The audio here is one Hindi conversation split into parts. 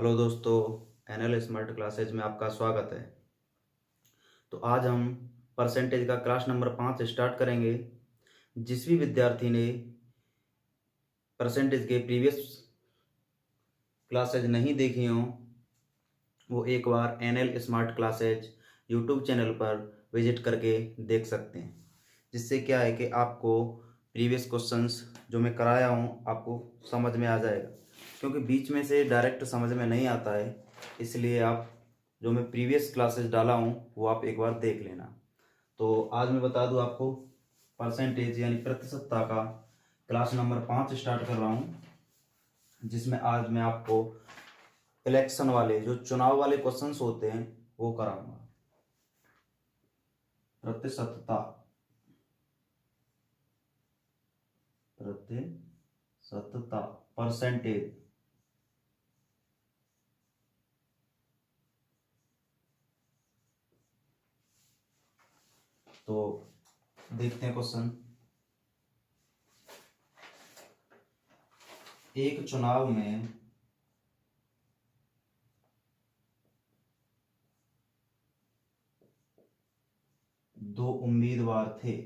हेलो दोस्तों, एनएल स्मार्ट क्लासेज में आपका स्वागत है। तो आज हम परसेंटेज का क्लास नंबर 5 स्टार्ट करेंगे। जिस भी विद्यार्थी ने परसेंटेज के प्रीवियस क्लासेज नहीं देखी हों वो एक बार NL smart classes YouTube channel पर विजिट करके देख सकते हैं। जिससे क्या है कि आपको प्रीवियस क्वेश्चंस जो मैं कराया हूँ आपको समझ में आ जाएगा, क्योंकि बीच में से डायरेक्ट समझ में नहीं आता है। इसलिए आप जो मैं प्रीवियस क्लासेस डाला हूँ वो आप एक बार देख लेना। तो आज मैं बता दूँ आपको परसेंटेज यानी प्रतिशतता का क्लास नंबर 5 स्टार्ट कर रहा हूँ, जिसमें आज मैं आपको इलेक्शन वाले जो चुनाव वाले क्वेश्चंस होते हैं वो कराऊंगा। प्रतिशतता प्रतिशतता परसेंटेज। तो देखते हैं क्वेश्चन। एक चुनाव में दो उम्मीदवार थे।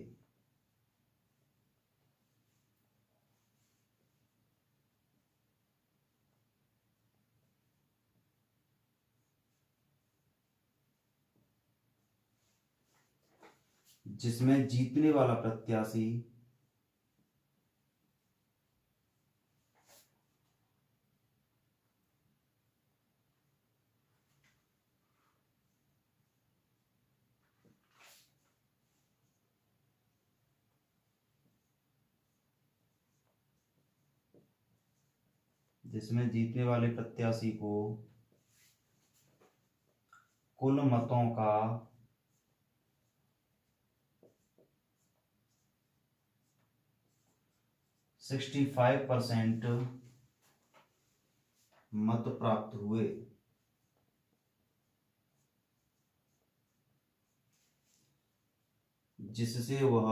जिसमें जीतने वाला प्रत्याशी जिसमें जीतने वाले प्रत्याशी को कुल मतों का 65% मत प्राप्त हुए। जिससे वह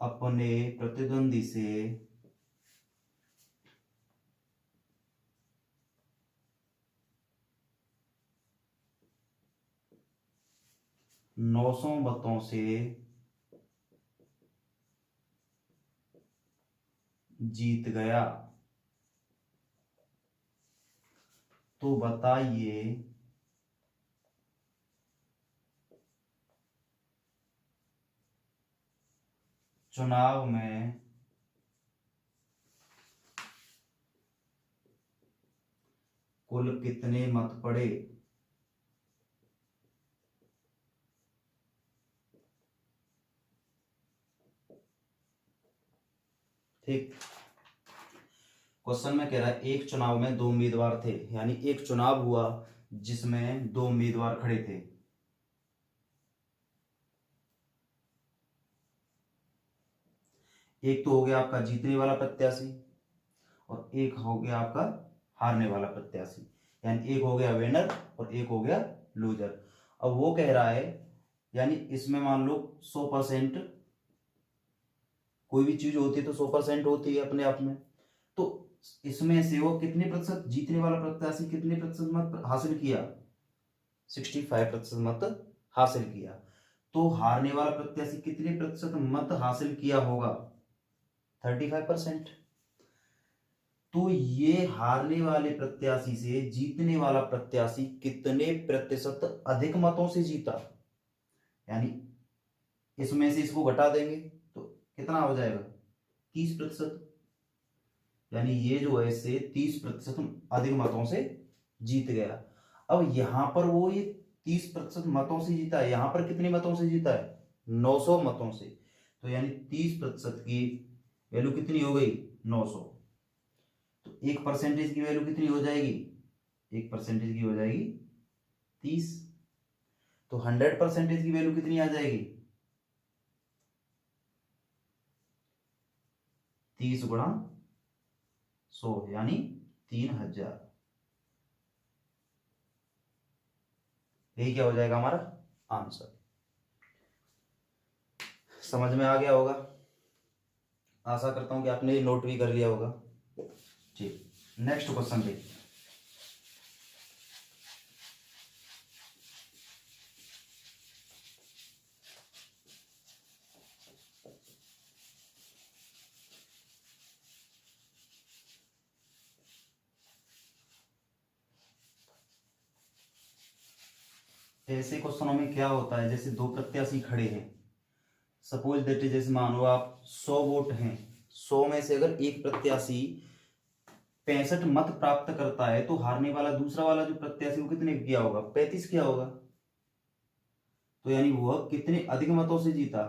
अपने प्रतिद्वंदी से 900 मतों से जीत गया। तो बताइए चुनाव में कुल कितने मत पड़े। ठीक। क्वेश्चन में कह रहा है एक चुनाव में दो उम्मीदवार थे, यानी एक चुनाव हुआ जिसमें दो उम्मीदवार खड़े थे। एक तो हो गया आपका जीतने वाला प्रत्याशी और एक हो गया आपका हारने वाला प्रत्याशी, यानी एक हो गया विनर और एक हो गया लूजर। अब वो कह रहा है यानी इसमें मान लो 100%, कोई भी चीज होती है तो 100% होती है अपने आप में। तो इसमें से वो कितने प्रतिशत, जीतने वाला प्रत्याशी कितने प्रतिशत मत हासिल किया, 65% मत हासिल किया। तो हारने वाला प्रत्याशी कितने प्रतिशत मत हासिल किया होगा, 35%। तो ये हारने वाले प्रत्याशी से जीतने वाला प्रत्याशी कितने प्रतिशत अधिक मतों से जीता, यानी इसमें से इसको घटा देंगे तो कितना हो जाएगा, 30%। यानी ये जो है इससे 30% अधिक मतों से जीत गया। अब यहां पर वो ये 30% मतों से जीता है, यहां पर कितने मतों से जीता है, 900 मतों से। तो यानी 30% की वैल्यू कितनी हो गई, 900। तो एक परसेंटेज की वैल्यू कितनी हो जाएगी, एक परसेंटेज की हो जाएगी 30। तो 100% की वैल्यू कितनी आ जाएगी, 30 गुणा 100 यानी 3000। यही क्या हो जाएगा हमारा आंसर। समझ में आ गया होगा, आशा करता हूं कि आपने नोट भी कर लिया होगा। ठीक, नेक्स्ट क्वेश्चन देखिए। ऐसे क्वेश्चनों में क्या होता है, जैसे दो प्रत्याशी खड़े हैं, सपोज दैट, जैसे मान लो आप 100 वोट हैं, 100 में से अगर एक प्रत्याशी 65 मत प्राप्त करता है, तो हारने वाला दूसरा वाला जो प्रत्याशी वो कितने किया होगा, 35 किया होगा। तो यानी वह कितने अधिक मतों से जीता,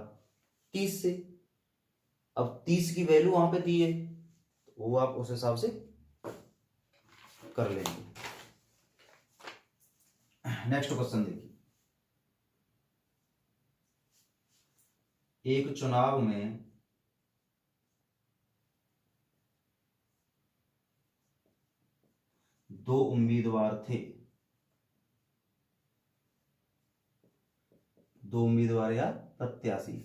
30 से। अब 30 की वैल्यू वहां पे दी है, तो वो आप उस हिसाब से कर लेंगे। नेक्स्ट क्वेश्चन देखिए। एक चुनाव में दो उम्मीदवार थे, दो उम्मीदवार या प्रत्याशी,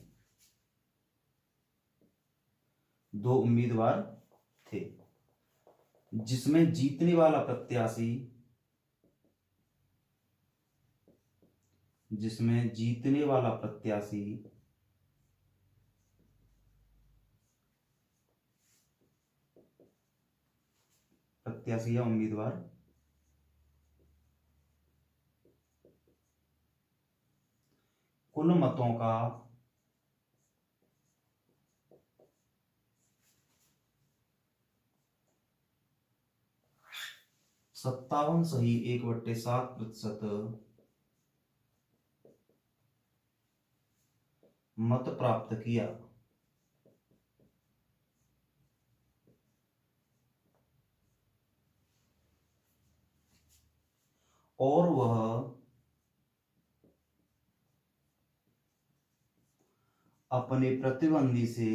दो उम्मीदवार थे, जिसमें जीतने वाला प्रत्याशी, जिसमें जीतने वाला प्रत्याशी प्रत्याशी या उम्मीदवार कुल मतों का 57 सही 1/7% मत प्राप्त किया, और वह अपने प्रतिद्वंदी से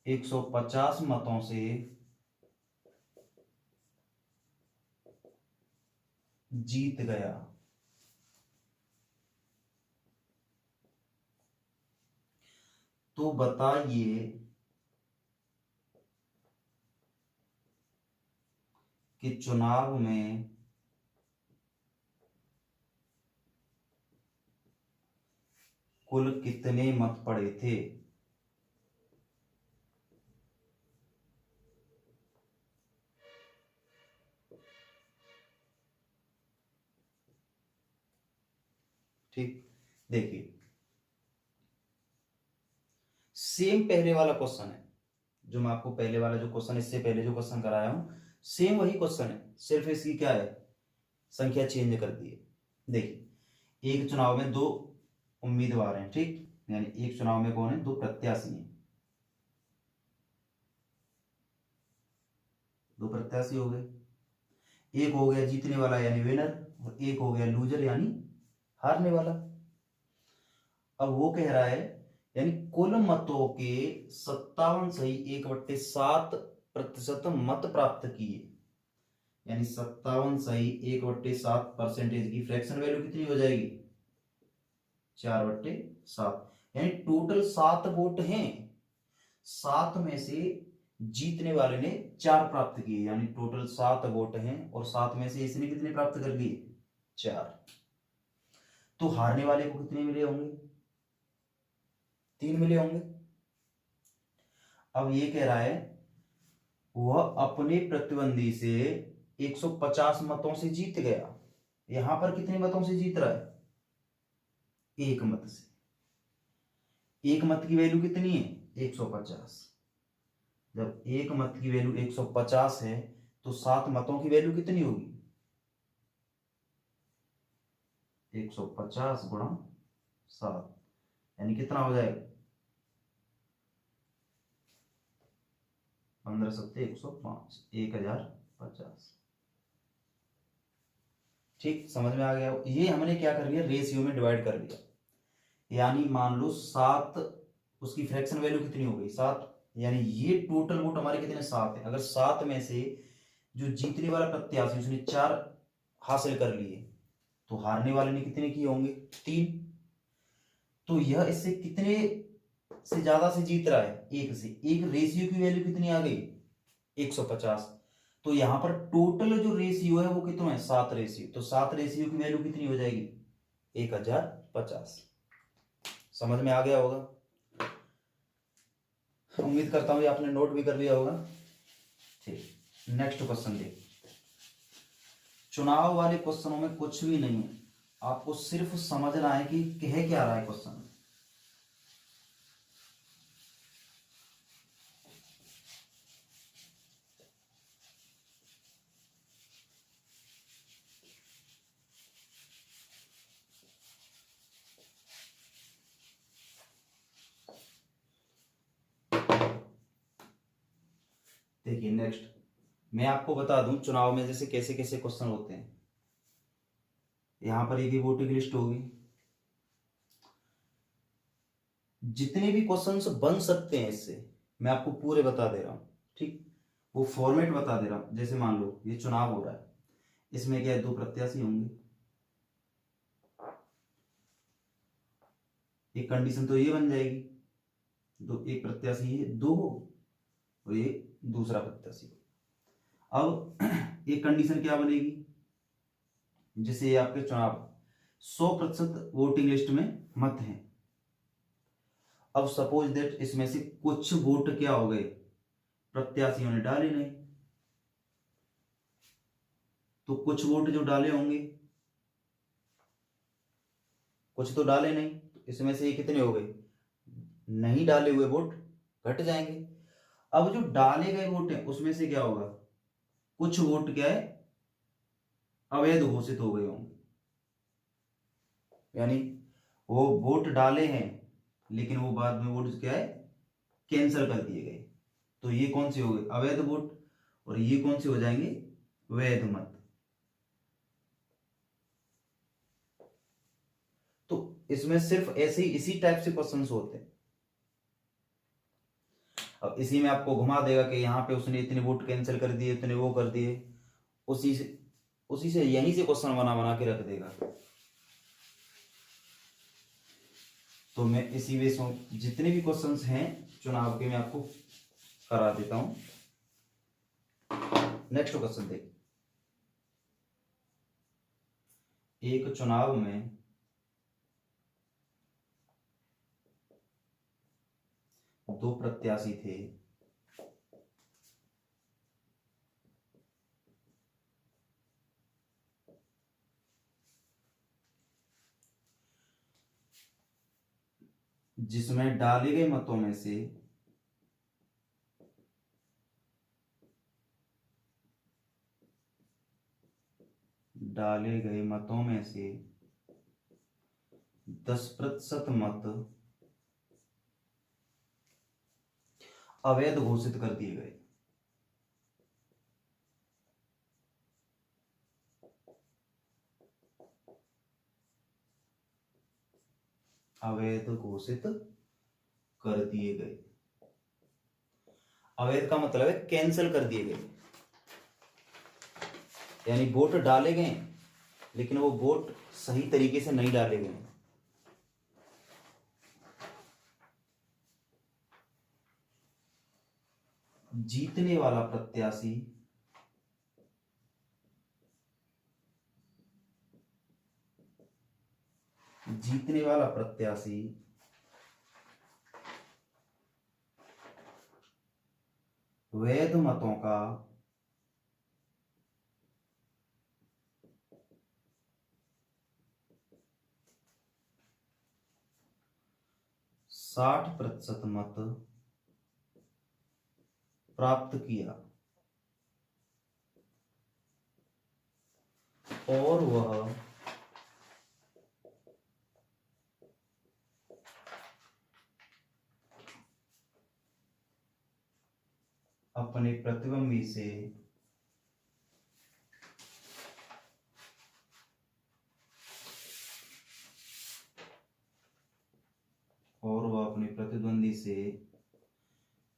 150 मतों से जीत गया। तो बताइए कि चुनाव में कुल कितने मत पड़े थे। ठीक, देखिए सेम पहले वाला क्वेश्चन है, जो मैं आपको पहले वाला जो क्वेश्चन, इससे पहले जो क्वेश्चन कराया हूं, सेम वही क्वेश्चन है, सिर्फ इसकी क्या है, संख्या चेंज कर दी है। देखिए एक चुनाव में दो उम्मीदवार हैं, ठीक, यानी एक चुनाव में कौन है, दो प्रत्याशी हैं, दो प्रत्याशी हो गए, एक हो गया जीतने वाला यानी विनर, और एक हो गया लूजर यानी हारने वाला। अब वो कह रहा है यानी कुल मतों के 57 सही 1/7% मत प्राप्त किए, यानी 57 सही 1/7% की फ्रैक्शन वैल्यू कितनी हो जाएगी, 4/7, यानी टोटल 7 वोट हैं, 7 में से जीतने वाले ने 4 प्राप्त किए, यानी टोटल 7 वोट हैं, और 7 में से इसने कितने प्राप्त कर लिए, 4। तो हारने वाले को कितने मिले होंगे, 3 मिले होंगे। अब ये कह रहा है वह अपने प्रतिद्वंदी से 150 मतों से जीत गया। यहां पर कितने मतों से जीत रहा है, एक मत से। एक मत की वैल्यू कितनी है, 150। जब एक मत की वैल्यू 150 है, तो 7 मतों की वैल्यू कितनी होगी, 150 गुणा 7, यानी कितना हो जाएगा, 15 सत्ते 105, 1050। ठीक, समझ में आ गया। ये हमने क्या कर लिया, रेशियो में डिवाइड कर लिया, यानी मान लो 7, उसकी फ्रैक्शन वैल्यू कितनी हो गई, 7, यानी ये टोटल वोट हमारे कितने, 7 है। अगर 7 में से जो जीतने वाला प्रत्याशी उसने 4 हासिल कर लिए, तो हारने वाले ने कितने किए होंगे? 3। तो यह इससे कितने से ज्यादा से जीत रहा है? 1 से। एक रेशियो की वैल्यू कितनी आ गई? 150। तो यहां पर टोटल जो रेशियो है वो कितना है? 7 रेशियो। तो 7 रेशियो की वैल्यू कितनी हो जाएगी? 1050। समझ में आ गया होगा? उम्मीद करता हूं ये आपने नोट भी कर लिया होगा। ठीक, नेक्स्ट क्वेश्चन देख। चुनाव वाले क्वेश्चनों में कुछ भी नहीं है, आपको सिर्फ समझना है कि कह क्या रहा है क्वेश्चन। देखिए नेक्स्ट, मैं आपको बता दूं चुनाव में जैसे कैसे कैसे क्वेश्चन होते हैं। यहां पर एक वोटिंग लिस्ट होगी, जितने भी क्वेश्चंस बन सकते हैं इससे मैं आपको पूरे बता दे रहा हूं। ठीक, वो फॉर्मेट बता दे रहा हूं। जैसे मान लो ये चुनाव हो रहा है, इसमें क्या है? 2 प्रत्याशी होंगे। एक कंडीशन तो ये बन जाएगी, एक प्रत्याशी है 2 हो और एक दूसरा प्रत्याशी हो। अब एक कंडीशन क्या बनेगी? जैसे ये आपके चुनाव 100% वोटिंग लिस्ट में मत हैं। अब सपोज दैट इसमें से कुछ वोट क्या हो गए? प्रत्याशियों ने डाले नहीं। तो कुछ वोट जो डाले होंगे, कुछ तो डाले नहीं, तो इसमें से ये कितने हो गए? नहीं डाले हुए वोट घट जाएंगे। अब जो डाले गए वोट हैं उसमें से क्या होगा? कुछ वोट क्या है? अवैध घोषित हो गए होंगे। यानी वो वोट डाले हैं लेकिन वो बाद में वोट क्या है? कैंसिल कर दिए गए। तो ये कौन से हो गए? अवैध वोट। और ये कौन से हो जाएंगे? वैध मत। तो इसमें सिर्फ ऐसे ही इसी टाइप से क्वेश्चंस होते हैं। अब इसी में आपको घुमा देगा कि यहाँ पे उसने इतने वोट कैंसिल कर दिए, इतने वो कर दिए, उसी से यहीं से क्वेश्चन बना बना के रख देगा। तो मैं इसी वे जितने भी क्वेश्चंस हैं चुनाव के मैं आपको करा देता हूं। नेक्स्ट क्वेश्चन देख। एक चुनाव में दो प्रत्याशी थे। जिसमें डाले गए मतों में से डाले गए मतों में से 10% मत अवैध घोषित कर दिए गए। अवैध घोषित कर दिए गए। अवैध का मतलब है कैंसिल कर दिए गए। यानी वोट डाले गए लेकिन वो वोट सही तरीके से नहीं डाले गए। जीतने वाला प्रत्याशी वैध मतों का 60% मत प्राप्त किया और वह अपने प्रतिद्वंदी से और वह अपने प्रतिद्वंदी से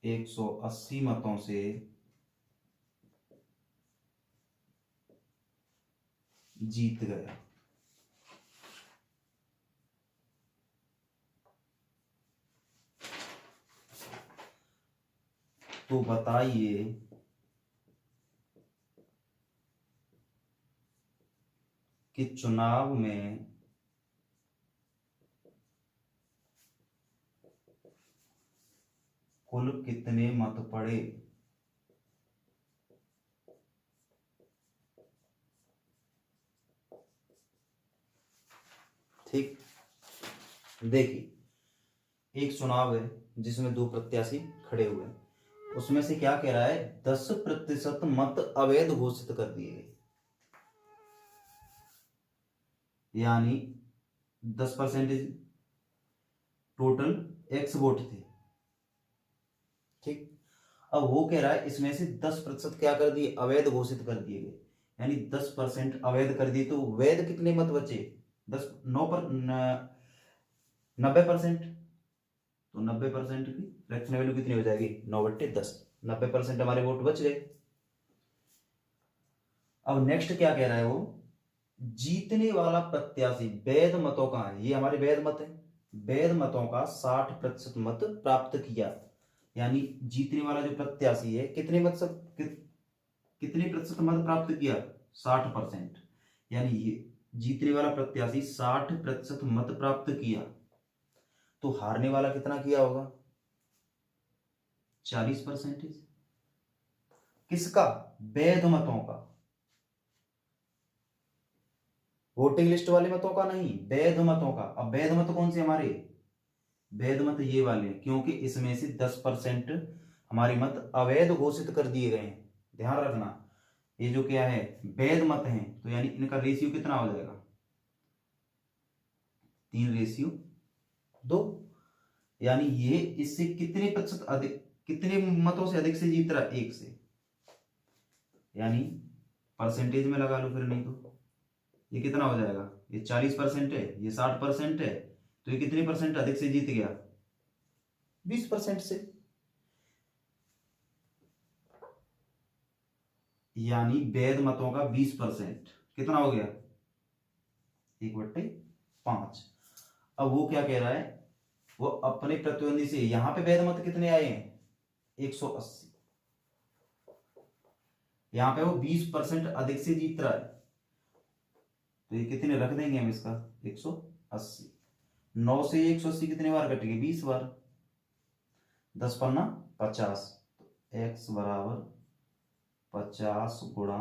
180 मतों से जीत गया। तो बताइए कि चुनाव में कुल कितने मत पड़े। ठीक, देखिए एक चुनाव है जिसमें दो प्रत्याशी खड़े हुए हैं, उसमें से क्या कह रहा है 10% मत अवैध घोषित कर दिए गए, यानी 10% टोटल एक्स वोट थे। ठीक, अब वो कह रहा है इसमें से 10% क्या कर दिए, अवैध घोषित कर दिए गए, यानी 10% अवैध कर दिए, तो वैध कितने मत बचे, 90%। तो 90% की फ्रैक्शनल वैल्यू कितनी हो जाएगी, 9/10। 90% हमारे वोट बच गए। अब नेक्स्ट क्या कह रहा है वो, जीतने वाला प्रत्याशी वैध मतों का है, ये हमारे वैध मत है, वैध मतों का 60% मत प्राप्त किया, यानी जीतने वाला जो प्रत्याशी है कितने मत कितने प्रतिशत मत प्राप्त किया, 60%, यानी ये जीतने वाला प्रत्याशी 60% मत प्राप्त किया, तो हारने वाला कितना किया होगा, 40%। किसका, वैध मतों का, वोटिंग लिस्ट वाले मतों का नहीं, वैध मतों का। अब वैध मत कौन से हमारे, वैध मत ये वाले, क्योंकि इसमें से 10% हमारे मत अवैध घोषित कर दिए गए हैं, ध्यान रखना। ये जो क्या है वैध मत हैं, तो यानी इनका रेशियो कितना हो जाएगा, 3:2, यानी ये इससे कितने प्रतिशत अधिक, कितने मतों से अधिक से जीत रहा है, 1 से, यानी परसेंटेज में लगा लो फिर, नहीं तो ये कितना हो जाएगा, ये 40% है, ये 60% है, तो ये कितने परसेंट अधिक से जीत गया, 20% से, यानी वैध मतों का 20% कितना हो गया, 1/5। अब वो क्या कह रहा है, वो अपने प्रतिद्वंदी से, यहां पे वैध मत कितने आए हैं, 180, यहां पे वो 20% अधिक से जीत रहा है, तो ये कितने रख देंगे हम इसका, 180। 9 से 180 कितने बार कटेंगे, 20 बार, 10 पन्ना 50, एक्स बराबर 50 गुणा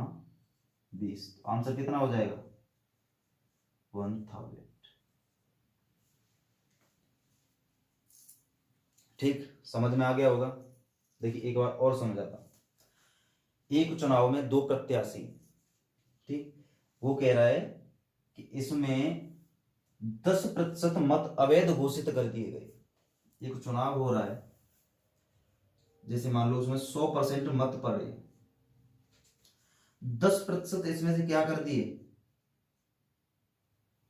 20, आंसर कितना हो जाएगा, 1000। ठीक, समझ में आ गया होगा। देखिए एक बार और समझाता हूं, एक चुनाव में दो प्रत्याशी, ठीक, वो कह रहा है कि इसमें 10% मत अवैध घोषित कर दिए गए। एक चुनाव हो रहा है, जैसे मान लो उसमें 100% मत पड़े, 10% इसमें से क्या कर दिए,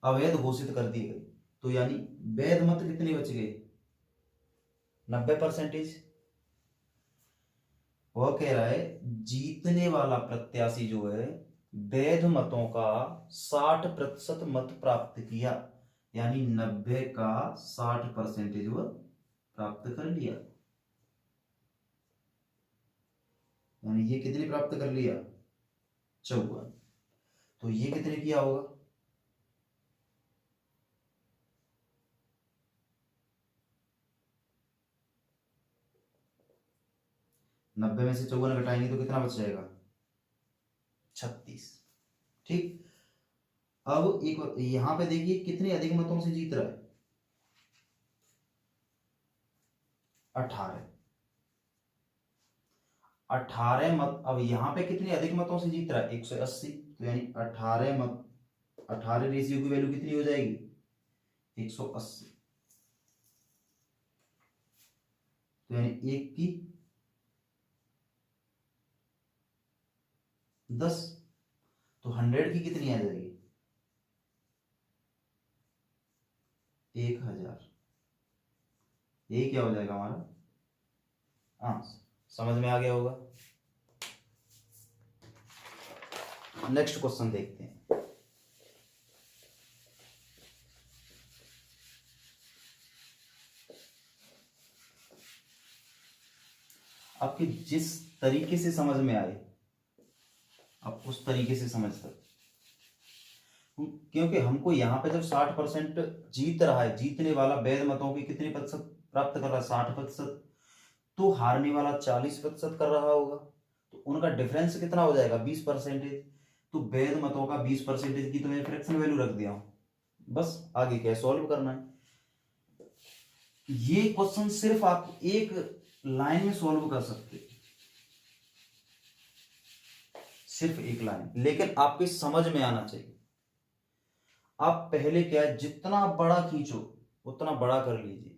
अवैध घोषित कर दिए गए, तो यानी वैध मत कितने बच गए, 90%। वह कह रहा है जीतने वाला प्रत्याशी जो है वैध मतों का 60% मत प्राप्त किया, यानी 90 का 60% वह प्राप्त कर लिया, यानी ये कितने प्राप्त कर लिया, 54। तो ये कितने किया होगा, नब्बे में से 54 घटाएंगे तो कितना बच जाएगा, 36। ठीक, अब एक यहां पे देखिए कितने अधिक मतों से जीत रहा है, 18। 18 मत, अब यहां पे कितने अधिक मतों से जीत रहा है, 180, तो यानी 18 मत, 18 रेशियो की वैल्यू कितनी हो जाएगी, 180, तो यानी 1 की 10, तो 100 की कितनी आ जाएगी, 1000। यही क्या हो जाएगा हमारा आंसर। समझ में आ गया होगा। नेक्स्ट क्वेश्चन देखते हैं। आपके जिस तरीके से समझ में आए आप उस तरीके से समझ सकते, क्योंकि हमको यहाँ पे जब 60% जीत रहा है, जीतने वाला वैध मतों की कितने प्रतिशत प्राप्त कर रहा है, 60%, तो हारने वाला 40% कर रहा होगा, तो उनका डिफरेंस कितना हो जाएगा, 20%। तो वैध मतों का 20% की तो मैं फ्रैक्शन वैल्यू रख दिया हूं, बस आगे क्या सॉल्व करना है। ये क्वेश्चन सिर्फ आप एक लाइन में सॉल्व कर सकते, सिर्फ एक लाइन, लेकिन आपके समझ में आना चाहिए। आप पहले क्या है, जितना बड़ा खींचो उतना बड़ा कर लीजिए,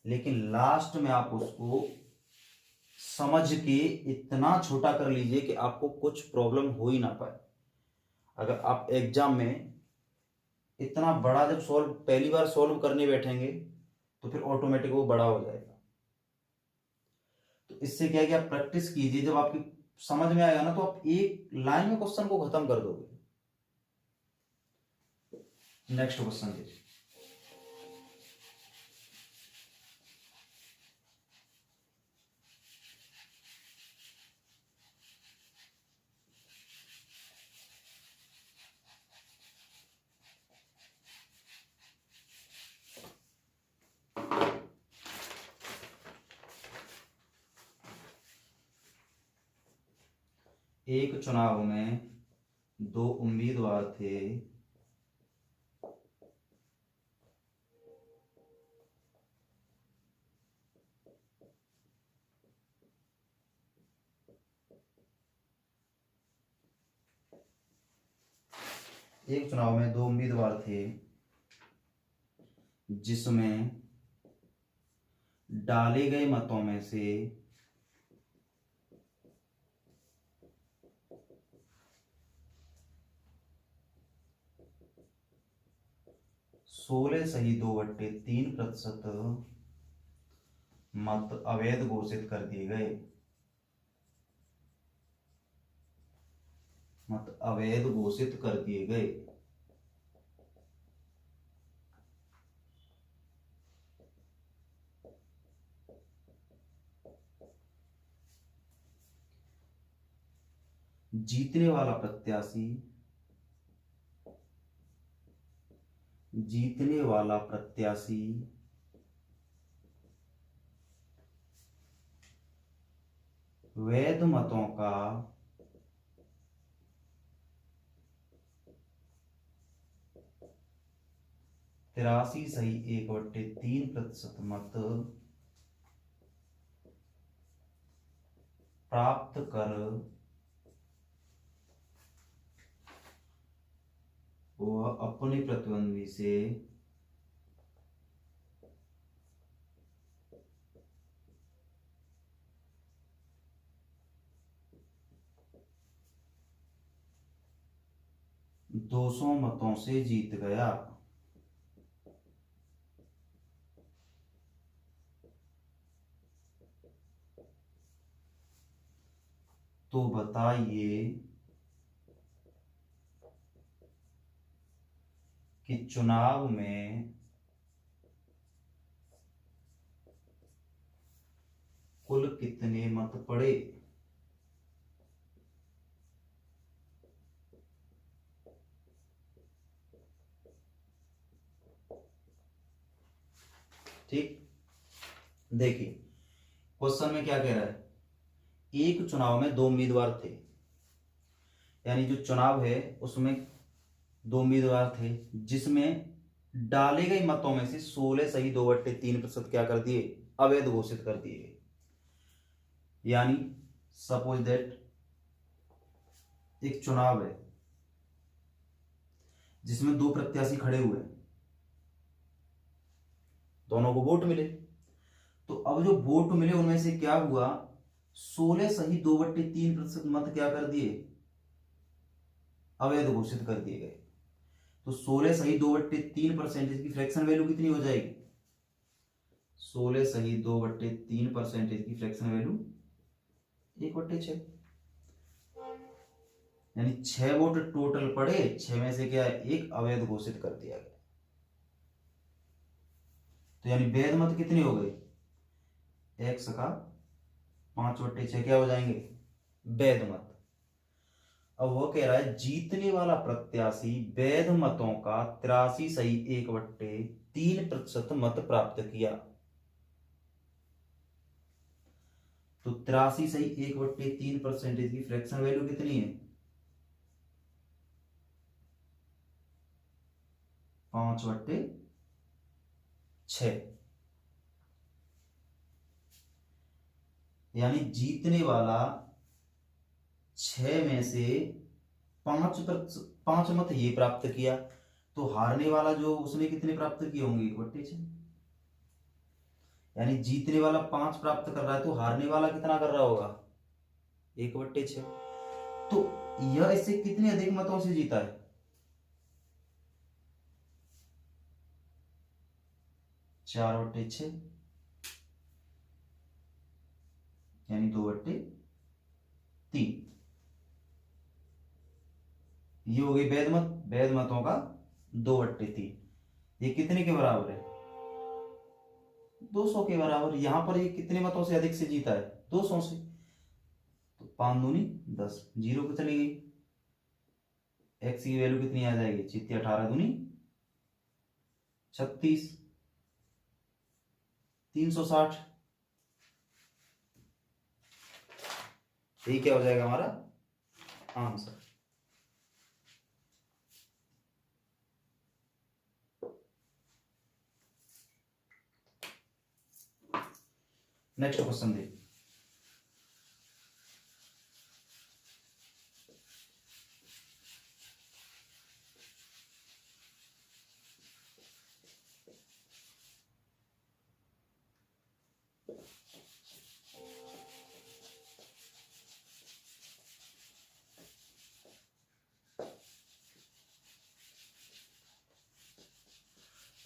लेकिन लास्ट में आप उसको समझ के इतना छोटा कर लीजिए कि आपको कुछ प्रॉब्लम हो ही ना पाए। अगर आप एग्जाम में इतना बड़ा जब सॉल्व पहली बार सॉल्व करने बैठेंगे तो फिर ऑटोमेटिक वो बड़ा हो जाएगा। तो इससे क्या है कि आप प्रैक्टिस कीजिए, जब आपकी समझ में आएगा ना तो आप एक लाइन में क्वेश्चन को खत्म कर दोगे। नेक्स्ट क्वेश्चन देखिए, एक चुनाव में दो उम्मीदवार थे, एक चुनाव में दो उम्मीदवार थे जिसमें डाले गए मतों में से 16 सही 2/3% मत अवैध घोषित कर दिए गए, मत अवैध घोषित कर दिए गए। जीतने वाला प्रत्याशी, जीतने वाला प्रत्याशी वैध मतों का 83 सही 1/3% मत प्राप्त कर वह अपने प्रतिद्वंदी से दो 200 मतों से जीत गया। तो बताइए कि चुनाव में कुल कितने मत पड़े। ठीक, देखिए क्वेश्चन में क्या कह रहा है, एक चुनाव में दो उम्मीदवार थे, यानी जो चुनाव है उसमें दो उम्मीदवार थे जिसमें डाले गए मतों में से 16 सही 2/3% क्या कर दिए, अवैध घोषित कर दिए। यानी सपोज दैट एक चुनाव है जिसमें दो प्रत्याशी खड़े हुए हैं, दोनों को वोट मिले, तो अब जो वोट मिले उनमें से क्या हुआ, 16 सही 2/3% मत क्या कर दिए, अवैध घोषित कर दिए गए। तो 16 सही 2/3% की फ्रैक्शन वैल्यू कितनी हो जाएगी, 16 सही 2/3% की फ्रैक्शन वैल्यू 1/6, यानी 6 वोट टोटल पड़े, 6 में से क्या है, एक अवैध घोषित कर दिया गया। तो यानी वैध मत कितने हो गए, x का 5/6 क्या हो जाएंगे, वैध मत। अब वो कह रहा है जीतने वाला प्रत्याशी वैध मतों का 83 सही 1/3 मत प्राप्त किया। तो 83 सही 1/3% की फ्रैक्शन वैल्यू कितनी है, 5/6। यानी जीतने वाला 6 में से 5 मत ये प्राप्त किया, तो हारने वाला जो उसने कितने प्राप्त किए होंगे, 1/6। यानी जीतने वाला 5 प्राप्त कर रहा है, तो हारने वाला कितना कर रहा होगा, 1/6। तो यह इससे कितने अधिक मतों से जीता है, 4/6, यानी 2/3। ये हो गई वैध मत, वैध मतों का 2/3। ये कितने के बराबर है, 200 के बराबर। यहां पर ये कितने मतों से अधिक से जीता है, 200 से। तो 5 दूनी 10, 0 पे चली गई। एक्स की वैल्यू कितनी आ जाएगी, चित्ती 18 दूनी 36, 360। यही क्या हो जाएगा हमारा आंसर। नेक्स्ट क्वेश्चन देखिए।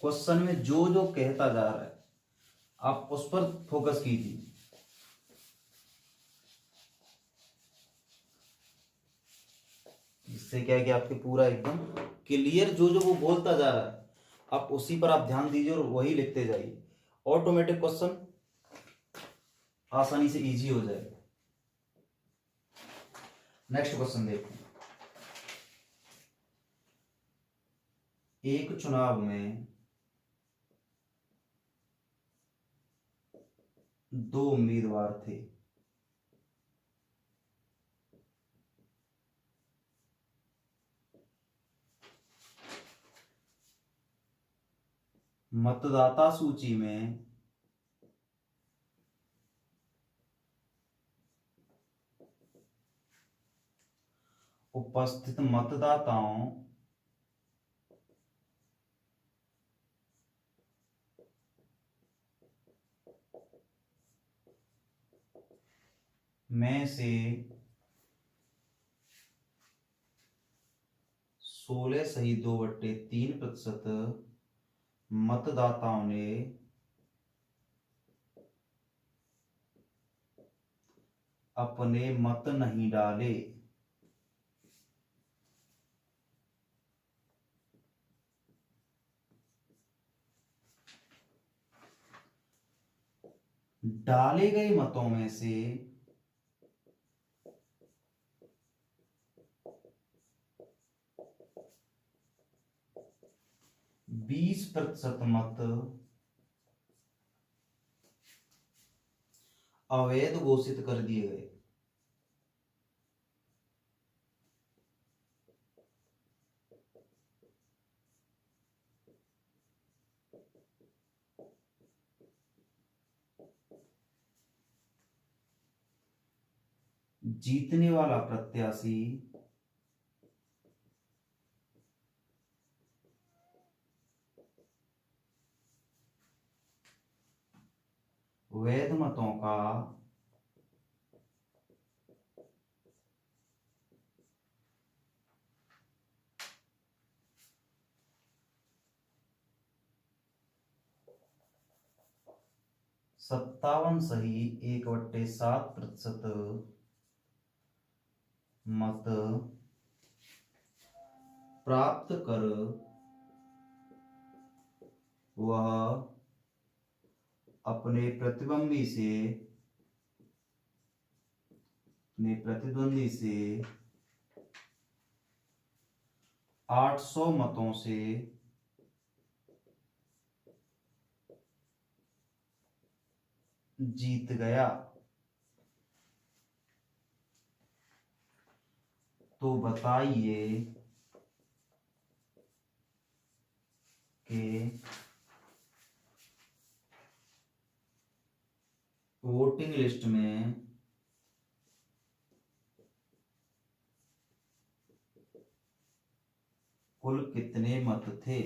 क्वेश्चन में जो जो कहता जा रहा है आप उस पर फोकस कीजिए। इससे क्या है कि आपके पूरा एकदम क्लियर जो जो वो बोलता जा रहा है आप उसी पर आप ध्यान दीजिए और वही लिखते जाइए। ऑटोमेटिक क्वेश्चन आसानी से इजी हो जाएगा। नेक्स्ट क्वेश्चन देखते हैं। एक चुनाव में 2 उम्मीदवार थे। मतदाता सूची में उपस्थित मतदाताओं में से 16 सही 2/3% मतदाताओं ने अपने मत नहीं डाले। डाले गए मतों में से 20% मत अवैध घोषित कर दिए गए। जीतने वाला प्रत्याशी वैध मतों का 57 सही 1/7% मत प्राप्त कर वह अपने प्रतिद्वंदी से ने प्रतिद्वंदी से 800 मतों से जीत गया, तो बताइए कि वोटिंग लिस्ट में कुल कितने मत थे।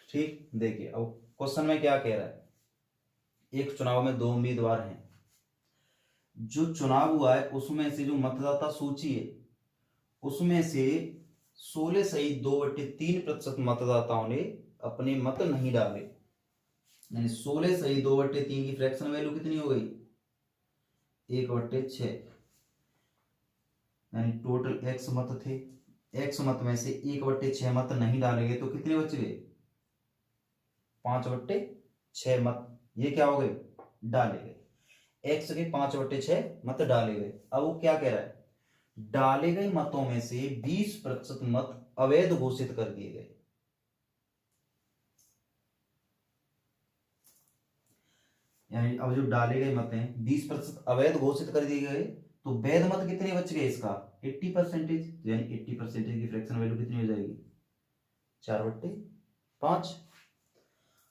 ठीक, देखिए अब क्वेश्चन में क्या कह रहा है, एक चुनाव में 2 उम्मीदवार हैं, जो चुनाव हुआ है उसमें से जो मतदाता सूची है उसमें से 16.2/3% मतदाताओं ने अपने मत नहीं डाले, यानी 16.2/3 की फ्रैक्शन वैल्यू कितनी हो गई, 1/6, यानी टोटल x मत थे, x मत में से 1/6 मत नहीं डाले गए, तो कितने बच गए, 5/6 मत, ये क्या हो गए, डाले गए, x के 5/6 मत डाले गए। अब वो क्या कह रहा है, डाले गए मतों में से 20% मत अवैध घोषित कर दिए गए, यानी अब जो डाले गए मत हैं 20% अवैध घोषित कर दिए गए, तो वैध मत कितने बच गए इसका 80%, यानी 80% की फ्रैक्शन वैल्यू कितनी हो जाएगी, 4/5।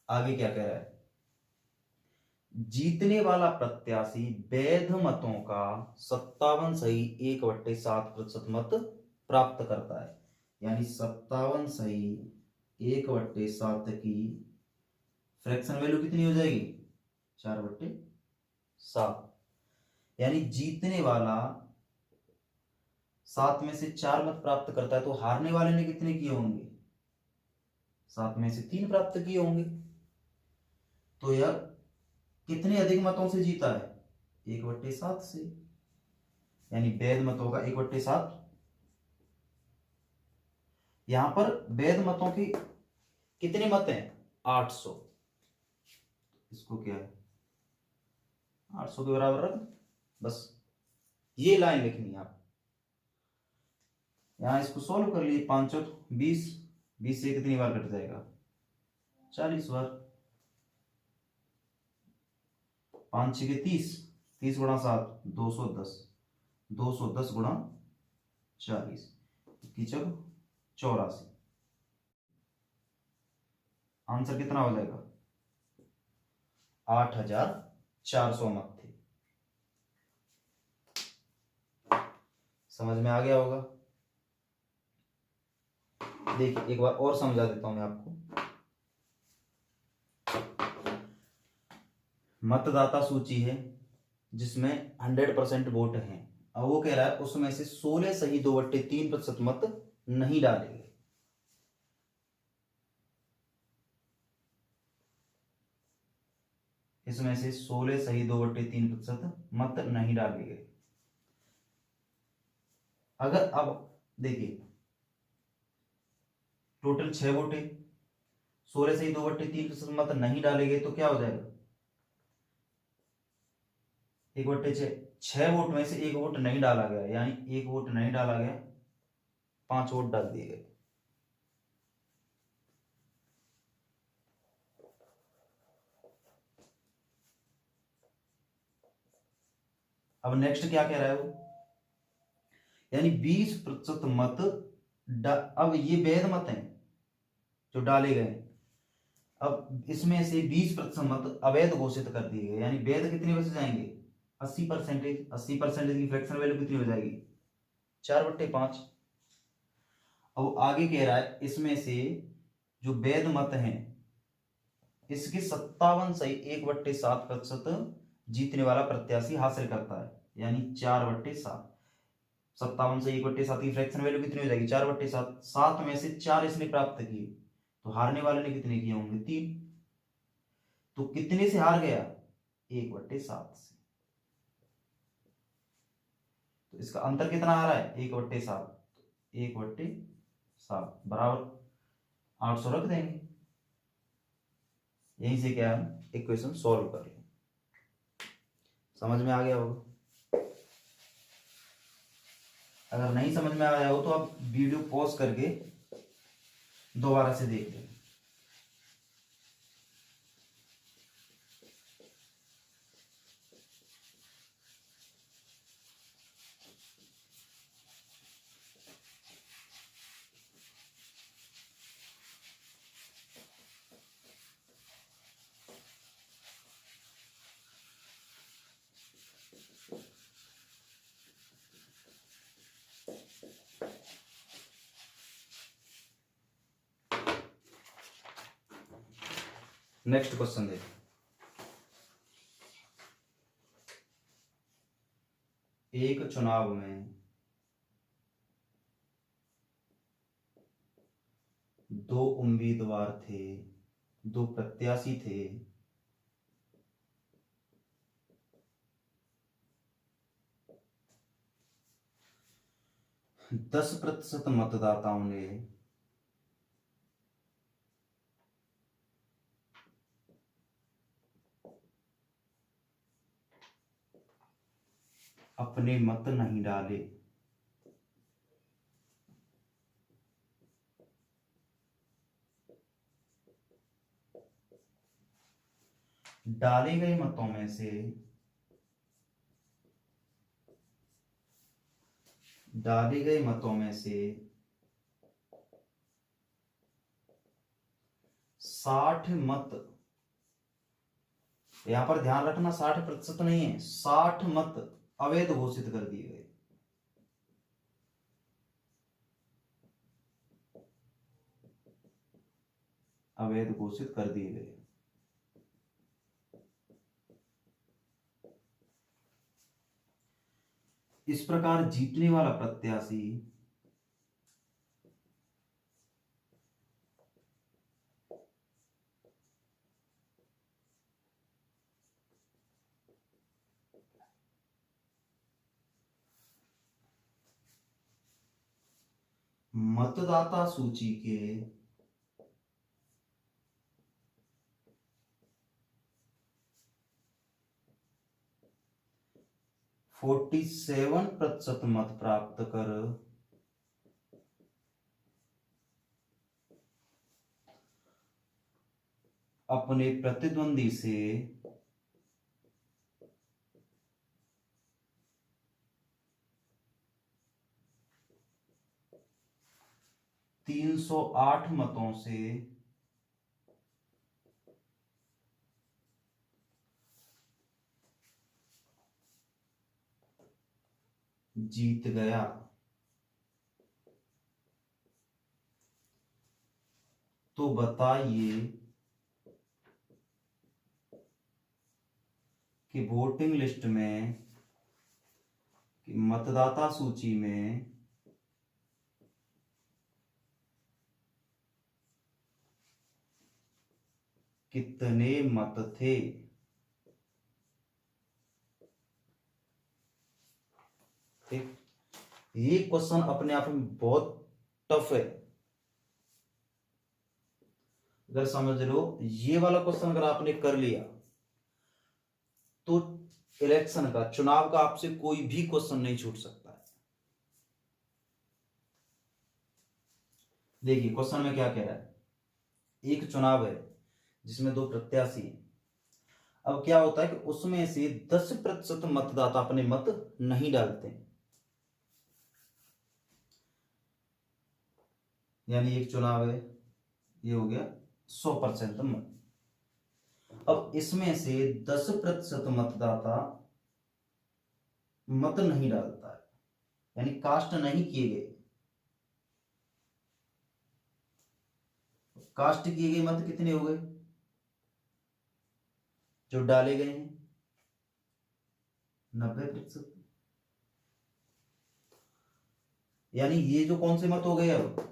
आगे क्या कह रहा है, जीतने वाला प्रत्याशी वैध मतों का 57.1/7% मत प्राप्त करता है, यानी 57.1/7 की फ्रैक्शन वैल्यू कितनी हो जाएगी, 4/7, यानी जीतने वाला 7 में से 4 मत प्राप्त करता है, तो हारने वाले ने कितने किए होंगे, 7 में से 3 प्राप्त किए होंगे, तो यह कितने अधिक मतों से जीता है, 1/7 से, यानी वैध मतों का 1/7। यहां पर वैध मतों की कितने मत हैं, 800, इसको क्या है 800 के बराबर रख, बस ये लाइन लिखनी है आप, यहां इसको सोल्व कर लिए, 5 और 20, 20 से कितनी बार कट जाएगा, 40 बार, 5 6 के 30, 30 गुणा 7 210, 210 गुणा 40, 84, आंसर कितना हो जाएगा, 8400 मत थे। समझ में आ गया होगा। देखिए एक बार और समझा देता हूं मैं आपको, मतदाता सूची है जिसमें 100% वोट हैं, अब वो कह रहा है उसमें से 16.2/3% मत नहीं डाले गए, इसमें से 16.2/3% मत नहीं डाले गए। अगर अब देखिए टोटल 6 वोट है, 16.2/3% मत नहीं डाले गए, तो क्या हो जाएगा, 1/6, 6 वोट में से 1 वोट नहीं डाला गया, यानी 1 वोट नहीं डाला गया, 5 वोट डाल दिए गए। अब नेक्स्ट क्या कह रहा है वो, यानी 20% मत अब ये वैध मत हैं जो डाले गए, अब इसमें से 20% मत अवैध घोषित कर दिए गए, यानी वैध कितने बच जाएंगे, 80%, 80% की फ्रैक्शन वैल्यू कितनी हो जाएगी, 4/5। अब आगे कह रहा है इसमें से जो वैध मत हैं इसके 57.1/7% जीतने वाला प्रत्याशी हासिल करता है, यानी 4/7, 57 से 1/7 की फ्रैक्शन वैल्यू कितनी हो जाएगी, 4/7, 7 में से 4 इसने प्राप्त किए, तो हारने वाले ने कितने किए होंगे, 3, तो कितने से हार गया, 1/7 से, तो इसका अंतर कितना आ रहा है, 1/7, 1/7 बराबर 800 रख देंगे, यहीं से क्या है, इक्वेशन सॉल्व कर लें। समझ में आ गया होगा। अगर नहीं समझ में आया हो तो आप वीडियो पॉज करके दोबारा से देख लें। नेक्स्ट क्वेश्चन देखिए। एक चुनाव में दो उम्मीदवार थे, दो प्रत्याशी थे। 10% मतदाताओं ने अपने मत नहीं डाले। डाले गए मतों में से डाले गए मतों में से 60 मत, यहां पर ध्यान रखना 60% नहीं है, 60 मत अवैध घोषित कर दिए गए। अवैध घोषित कर दिए गए। इस प्रकार जीतने वाला प्रत्याशी मतदाता सूची के 47% मत प्राप्त कर अपने प्रतिद्वंदी से तीन सौ 8 मतों से जीत गया। तो बताइए कि वोटिंग लिस्ट में, कि मतदाता सूची में कितने मत थे। ठीक, ये क्वेश्चन अपने आप में बहुत टफ है। अगर समझ लो ये वाला क्वेश्चन अगर आपने कर लिया तो इलेक्शन का, चुनाव का आपसे कोई भी क्वेश्चन नहीं छूट सकता है। देखिए क्वेश्चन में क्या कह रहा है, एक चुनाव है जिसमें दो प्रत्याशी हैं। अब क्या होता है कि उसमें से 10% मतदाता अपने मत नहीं डालते हैं। यानी एक चुनाव है, ये हो गया 100% मत। अब इसमें से 10% मतदाता मत नहीं डालता है, यानी कास्ट नहीं किए गए। कास्ट किए गए मत कितने हो गए, जो डाले गए हैं 90%। यानी ये जो कौन से मत हो गए, अब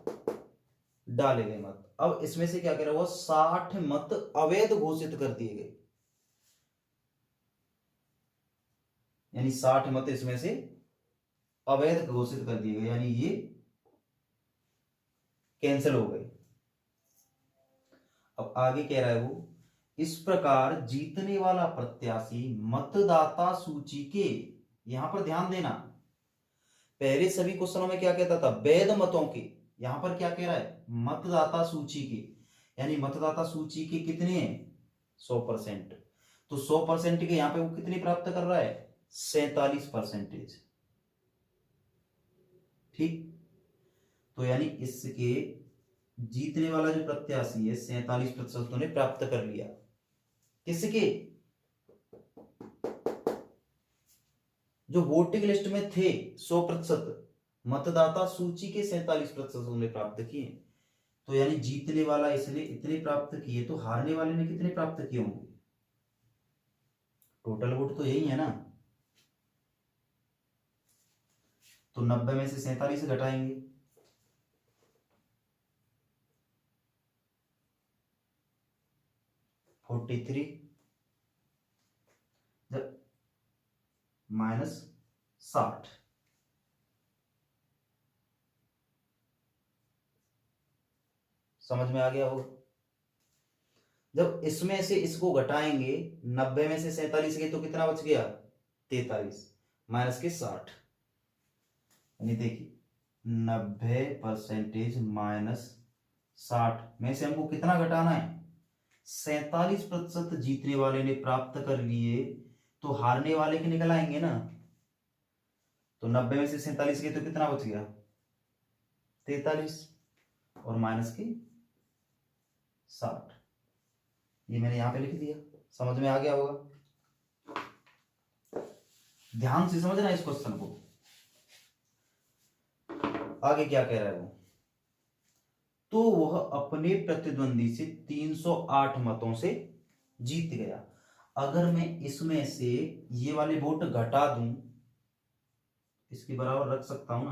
डाले गए मत। अब इसमें से क्या कह रहा हुआ, 60 मत अवैध घोषित कर दिए गए। यानी 60 मत इसमें से अवैध घोषित कर दिए गए, यानी ये कैंसिल हो गए। अब आगे कह रहा है वो इस प्रकार जीतने वाला प्रत्याशी मतदाता सूची के, यहां पर ध्यान देना, पहले सभी क्वेश्चनों में क्या कहता था, वैध मतों के, यहां पर क्या कह रहा है, मतदाता सूची के, यानी मतदाता सूची के कितने हैं, 100%। तो 100% के यहां पे वो कितनी प्राप्त कर रहा है, 47%। ठीक, तो यानी इसके जीतने वाला जो प्रत्याशी है 47% उन्होंने प्राप्त कर लिया। किसके, जो वोटिंग लिस्ट में थे 100%, मतदाता सूची के 47% उन्होंने प्राप्त किए। तो यानी जीतने वाला इसने इतने प्राप्त किए, तो हारने वाले ने कितने प्राप्त किए होंगे, टोटल वोट तो यही है ना। तो 90 में से 47 घटाएंगे, 43 जब -60, समझ में आ गया होगा। जब इसमें से इसको घटाएंगे, 90 में से 47 गए तो कितना बच गया, 43 माइनस के 60, यानी देखिए 90% माइनस 60 में से हमको कितना घटाना है, 47% जीतने वाले ने प्राप्त कर लिए, तो हारने वाले के निकल आएंगे ना। तो 90 में से 47 गए तो कितना बच गया, 43 और माइनस के 60, ये मैंने यहां पे लिख दिया, समझ में आ गया होगा। ध्यान से समझना इस क्वेश्चन को। आगे क्या कह रहा है वो, तो वह अपने प्रतिद्वंदी से 308 मतों से जीत गया। अगर मैं इसमें से ये वाले वोट घटा दूं, इसके बराबर रख सकता हूं ना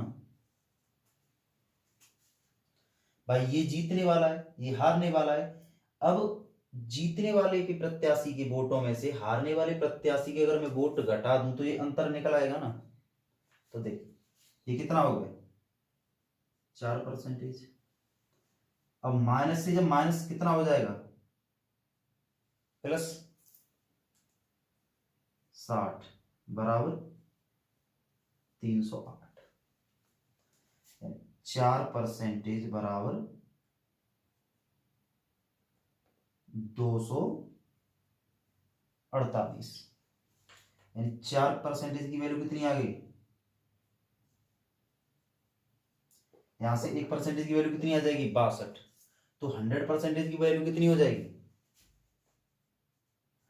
भाई, ये जीतने वाला है, ये हारने वाला है। अब जीतने वाले के प्रत्याशी के वोटों में से हारने वाले प्रत्याशी के अगर मैं वोट घटा दूं तो ये अंतर निकल आएगा ना। तो देख ये कितना हो गया, 4%। अब माइनस से जब माइनस कितना हो जाएगा, प्लस 60 बराबर 308, 4% बराबर 248, यानी 4% की वैल्यू कितनी आ गई, यहां से 1% की वैल्यू कितनी आ जाएगी, 62। तो 100% की वैल्यू कितनी हो जाएगी,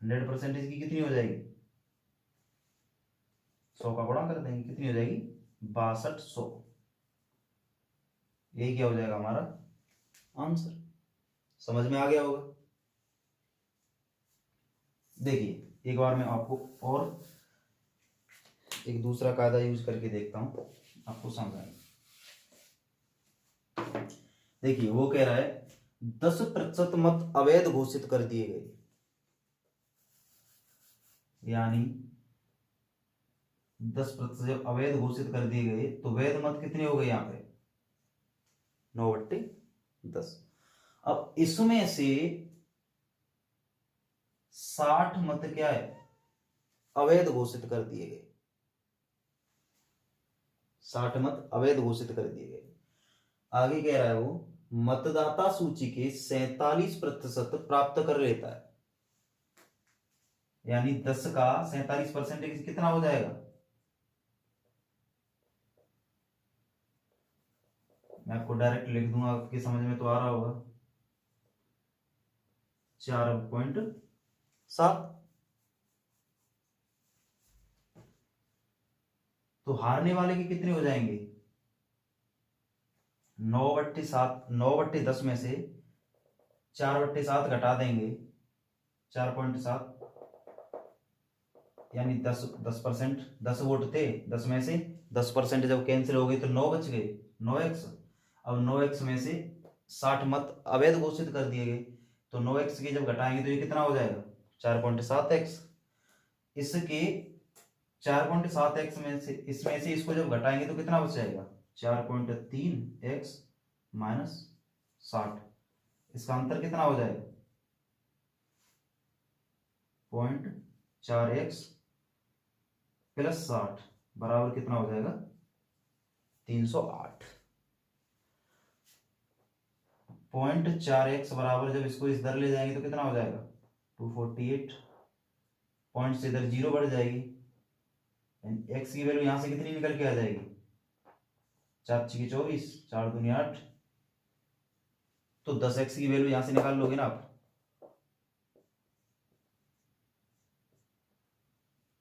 100% की कितनी हो जाएगी, 100 का गुणा कर देंगे, कितनी हो जाएगी, 6200। यही क्या हो जाएगा हमारा आंसर। समझ में आ गया होगा। देखिए एक बार मैं आपको और एक दूसरा कायदा यूज करके देखता हूं, आपको समझाएंगे। देखिए वो कह रहा है 10% मत अवैध घोषित कर दिए गए, यानी 10% जब अवैध घोषित कर दिए गए तो वैध मत कितने हो गए यहां पे, 9/10। अब इसमें से 60 मत क्या है, अवैध घोषित कर दिए गए, 60 मत अवैध घोषित कर दिए गए। आगे कह रहा है वो मतदाता सूची के 47% प्राप्त कर लेता है, यानी 10 का 47% कितना हो जाएगा, मैं आपको डायरेक्ट लिख दूंगा, आपके समझ में तो आ रहा होगा, 4.7। तो हारने वाले के कितने हो जाएंगे, 9/7, 9/10 में से 4/7 घटा देंगे, 4.7, यानी 10%, 10 वोट थे, 10 में से 10% जब कैंसिल हो गई तो 9 बच गए, 9x। अब 9x में से 60 मत अवैध घोषित कर दिए गए, तो 9x के जब घटाएंगे तो ये कितना हो जाएगा, 4.7x। इसके 4.7x में से इसमें से इसको जब घटाएंगे तो कितना बच जाएगा, 4.3x माइनस 60, इसका अंतर कितना हो जाएगा, 0.4x प्लस 60 बराबर कितना हो जाएगा 308। 0.4x बराबर जब इसको इस इधर ले जाएंगे तो कितना हो जाएगा 248। पॉइंट से इधर 0 बढ़ जाएगी, एक्स की वैल्यू यहां से कितनी निकल के आ जाएगी 4 की 24, 4 दूनी 8। तो 10x की वैल्यू यहां से निकाल लोगे ना आप,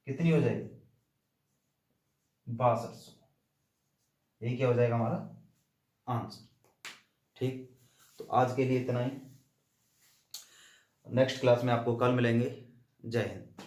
कितनी हो जाएगी 6200। यही क्या हो जाएगा हमारा आंसर। ठीक, तो आज के लिए इतना ही। नेक्स्ट क्लास में आपको कल मिलेंगे। जय हिंद।